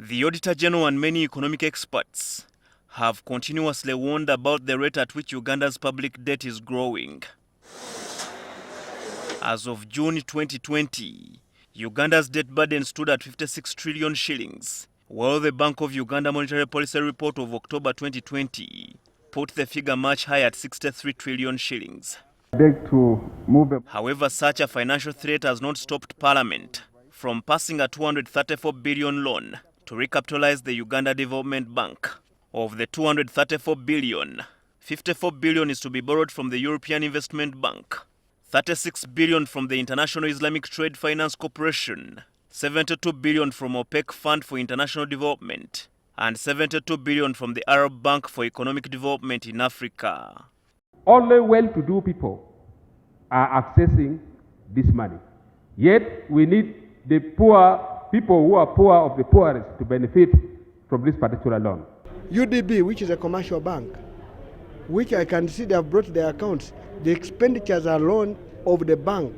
The Auditor General and many economic experts have continuously warned about the rate at which Uganda's public debt is growing. As of June 2020, Uganda's debt burden stood at 56 trillion shillings, while the Bank of Uganda Monetary Policy Report of October 2020 put the figure much higher at 63 trillion shillings. However, such a financial threat has not stopped Parliament from passing a 234 billion loan to recapitalize the Uganda Development Bank. Of the 234 billion, 54 billion is to be borrowed from the European Investment Bank, 36 billion from the International Islamic Trade Finance Corporation, 72 billion from OPEC Fund for International Development, and 72 billion from the Arab Bank for Economic Development in Africa. Only well-to-do people are accessing this money. Yet we need the poor people who are poor of the poorest to benefit from this particular loan. UDB, which is a commercial bank, which I can see they have brought their accounts, the expenditures alone of the bank,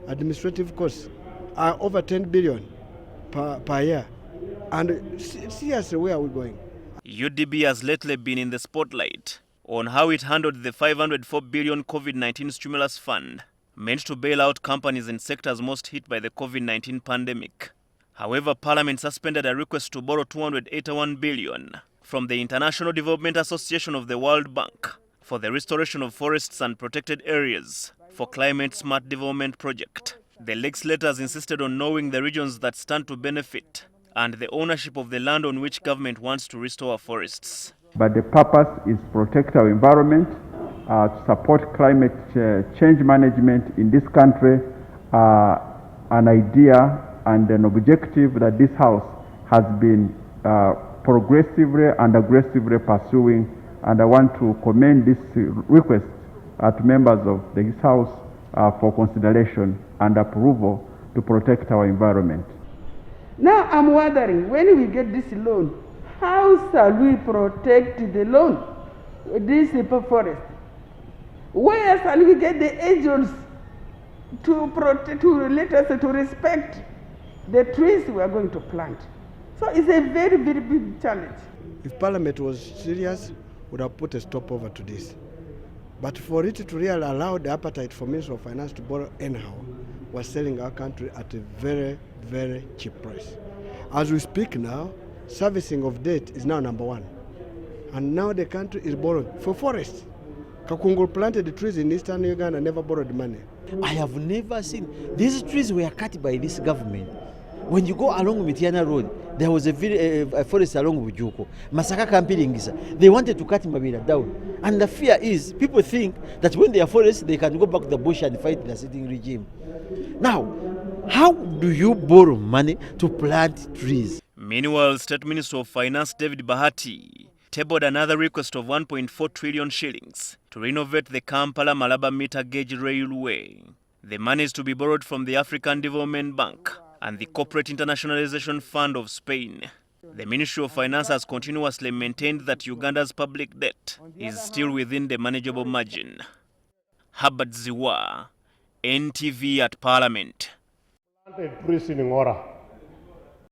administrative costs, are over 10 billion per year. And seriously, where are we going? UDB has lately been in the spotlight on how it handled the 504 billion COVID-19 stimulus fund meant to bail out companies in sectors most hit by the COVID-19 pandemic. However, Parliament suspended a request to borrow 281 billion from the International Development Association of the World Bank for the restoration of forests and protected areas for climate-smart development project. The legislators insisted on knowing the regions that stand to benefit and the ownership of the land on which government wants to restore our forests. But the purpose is protect our environment, to support climate change management in this country, an idea and an objective that this House has been progressively and aggressively pursuing, and I want to commend this request to members of this House for consideration and approval to protect our environment. Now I'm wondering, when we get this loan, how shall we protect the loan, this forest? Where shall we get the agents to protect, to let us to respect the trees we are going to plant? So it's a very, very big challenge. If Parliament was serious, would have put a stopover to this. But for it to really allow the appetite for Minister of Finance to borrow anyhow, we're selling our country at a very, very cheap price. As we speak now, servicing of debt is now number one. And now the country is borrowing for forests. Kakungul planted trees in eastern Uganda, never borrowed money. I have never seen, these trees were cut by this government. When you go along Mitiana Road, there was a forest along Bujuko, Masaka Kampilingisa. They wanted to cut Mabila down. And the fear is, people think that when they are forests, they can go back to the bush and fight the sitting regime. Now, how do you borrow money to plant trees? Meanwhile, State Minister of Finance David Bahati tabled another request of 1.4 trillion shillings to renovate the Kampala-Malaba meter gauge railway. The money is to be borrowed from the African Development Bank and the Corporate Internationalization Fund of Spain. The Ministry of Finance has continuously maintained that Uganda's public debt is still within the manageable margin. Herbert Zziwa, NTV at Parliament. Trees in order.